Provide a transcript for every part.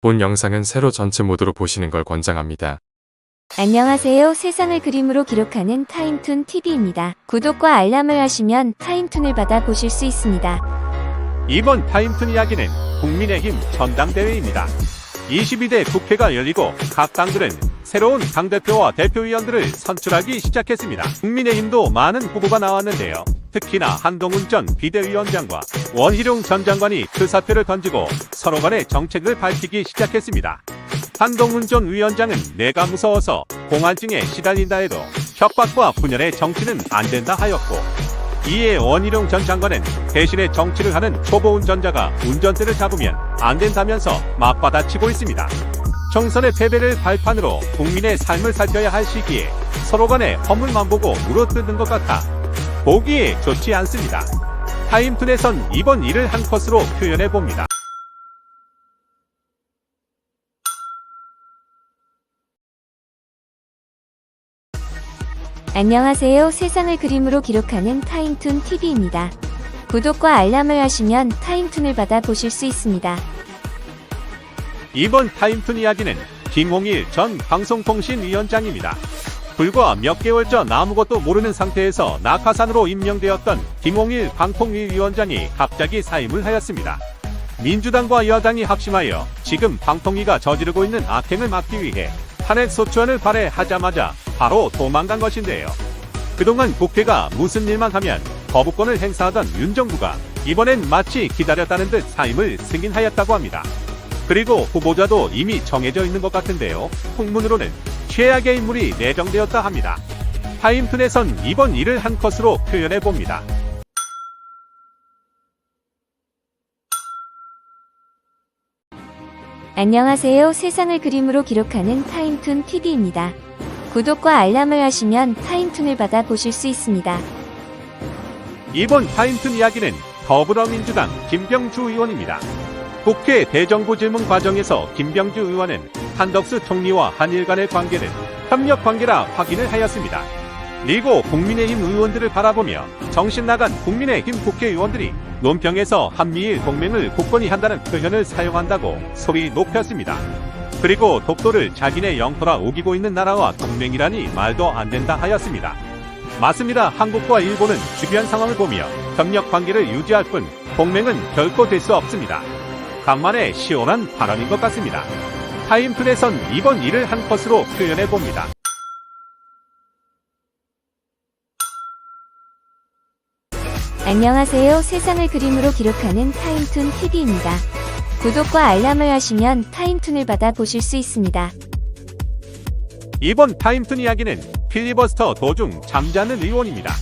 본 영상은 세로 전체 모드로 보시는 걸 권장합니다. 안녕하세요. 세상을 그림으로 기록하는 타임툰 TV입니다. 구독과 알람을 하시면 타임툰을 받아 보실 수 있습니다. 이번 타임툰 이야기는 국민의힘 전당대회입니다. 22대 국회가 열리고 각 당들은 새로운 당대표와 대표위원들을 선출하기 시작했습니다. 국민의힘도 많은 후보가 나왔는데요. 특히나 한동훈 전 비대위원장과 원희룡 전 장관이 투사표를 던지고 서로 간의 정책을 밝히기 시작했습니다. 한동훈 전 위원장은 내가 무서워서 공안증에 시달린다 해도 협박과 분열의 정치는 안 된다 하였고, 이에 원희룡 전 장관은 대신에 정치를 하는 초보 운전자가 운전대를 잡으면 안 된다면서 맞받아치고 있습니다. 총선의 패배를 발판으로 국민의 삶을 살펴야 할 시기에 서로 간에 허물만 보고 물어뜯는 것 같아 보기에 좋지 않습니다. 타임툰에선 이번 일을 한 컷으로 표현해봅니다. 안녕하세요. 세상을 그림으로 기록하는 타임툰 TV입니다. 구독과 알람을 하시면 타임툰을 받아 보실 수 있습니다. 이번 타임툰 이야기는 김홍일 전 방송통신위원장입니다. 불과 몇 개월 전 아무것도 모르는 상태에서 낙하산으로 임명되었던 김홍일 방통위 위원장이 갑자기 사임을 하였습니다. 민주당과 여당이 합심하여 지금 방통위가 저지르고 있는 악행을 막기 위해 탄핵소추안을 발의하자마자 바로 도망간 것인데요. 그동안 국회가 무슨 일만 하면 거부권을 행사하던 윤 정부가 이번엔 마치 기다렸다는 듯 사임을 승인하였다고 합니다. 그리고 후보자도 이미 정해져 있는 것 같은데요. 풍문으로는 최악의 인물이 내정되었다 합니다. 타임툰에선 이번 일을 한 컷으로 표현해봅니다. 안녕하세요. 세상을 그림으로 기록하는 타임툰 TV입니다. 구독과 알람을 하시면 타임툰을 받아 보실 수 있습니다. 이번 타임툰 이야기는 더불어민주당 김병주 의원입니다. 국회 대정부 질문 과정에서 김병주 의원은 한덕수 총리와 한일 간의 관계는 협력 관계라 확인을 하였습니다. 그리고 국민의힘 의원들을 바라보며 정신 나간 국민의힘 국회의원들이 논평에서 한미일 동맹을 굳건히 한다는 표현을 사용한다고 소리 높였습니다. 그리고 독도를 자기네 영토라 우기고 있는 나라와 동맹이라니 말도 안 된다 하였습니다. 맞습니다. 한국과 일본은 주변 상황을 보며 협력 관계를 유지할 뿐 동맹은 결코 될 수 없습니다. 간만에 시원한 발언인 것 같습니다. 타임툰에선 이번 일을 한 컷으로 표현해봅니다. 안녕하세요. 세상을 그림으로 기록하는 타임툰 TV입니다. 구독과 알람을 하시면 타임툰을 받아 보실 수 있습니다. 이번 타임툰 이야기는 필리버스터 도중 잠자는 의원입니다.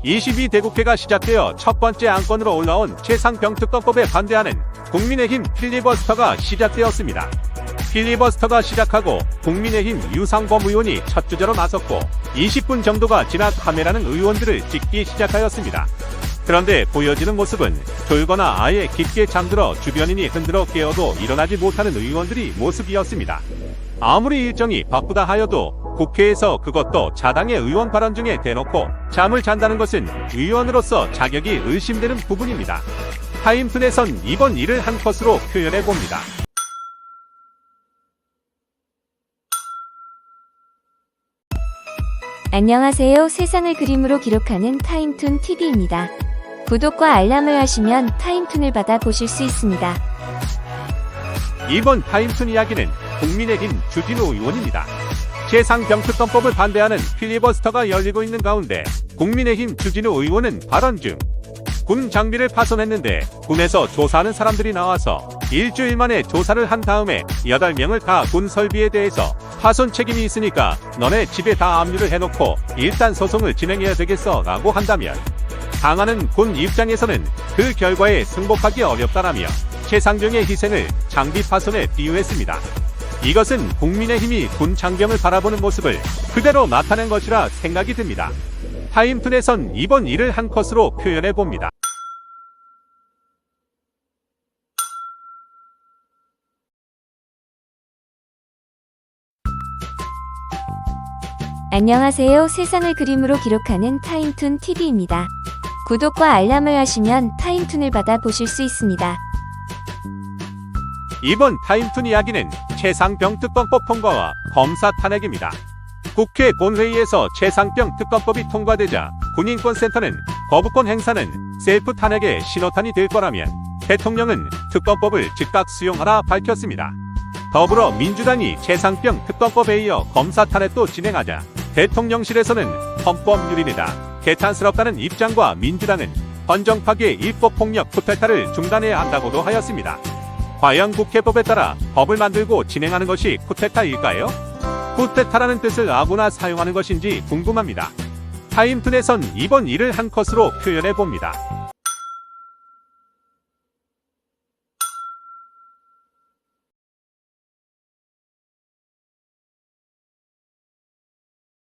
22대 국회가 시작되어 첫 번째 안건으로 올라온 최상병특검법에 반대하는 국민의힘 필리버스터가 시작되었습니다. 필리버스터가 시작하고 국민의힘 유상범 의원이 첫 주자로 나섰고 20분 정도가 지나 카메라는 의원들을 찍기 시작하였습니다. 그런데 보여지는 모습은 졸거나 아예 깊게 잠들어 주변인이 흔들어 깨워도 일어나지 못하는 의원들이 모습이었습니다. 아무리 일정이 바쁘다 하여도 국회에서 그것도 자당의 의원 발언 중에 대놓고 잠을 잔다는 것은 의원으로서 자격이 의심되는 부분입니다. 타임툰에선 이번 일을 한 컷으로 표현해봅니다. 안녕하세요. 세상을 그림으로 기록하는 타임툰 TV입니다. 구독과 알람을 하시면 타임툰을 받아 보실 수 있습니다. 이번 타임툰 이야기는 국민의힘 주진우 의원입니다. 최상병특검법을 반대하는 필리버스터가 열리고 있는 가운데 국민의힘 주진우 의원은 발언 중 군 장비를 파손했는데 군에서 조사하는 사람들이 나와서 일주일 만에 조사를 한 다음에 8명을 다 군 설비에 대해서 파손 책임이 있으니까 너네 집에 다 압류를 해놓고 일단 소송을 진행해야 되겠어 라고 한다면 당하는 군 입장에서는 그 결과에 승복하기 어렵다라며 최상병의 희생을 장비 파손에 비유했습니다. 이것은 국민의힘이 군 장병을 바라보는 모습을 그대로 나타낸 것이라 생각이 듭니다. 타임툰에선 이번 일을 한 컷으로 표현해봅니다. 안녕하세요. 세상을 그림으로 기록하는 타임툰 TV입니다. 구독과 알람을 하시면 타임툰을 받아 보실 수 있습니다. 이번 타임툰 이야기는 최상병 특검법 통과와 검사 탄핵입니다. 국회 본회의에서 최상병 특검법이 통과되자 군인권센터는 거부권 행사는 셀프 탄핵의 신호탄이 될 거라면 대통령은 특검법을 즉각 수용하라 밝혔습니다. 더불어 민주당이 최상병 특검법에 이어 검사 탄핵도 진행하자 대통령실에서는 헌법 유린이다, 개탄스럽다는 입장과 민주당은 헌정 파괴 입법폭력 쿠데타를 중단해야 한다고도 하였습니다. 과연 국회법에 따라 법을 만들고 진행하는 것이 쿠데타일까요? 쿠데타라는 뜻을 아무나 사용하는 것인지 궁금합니다. 타임툰에선 이번 일을 한 컷으로 표현해 봅니다.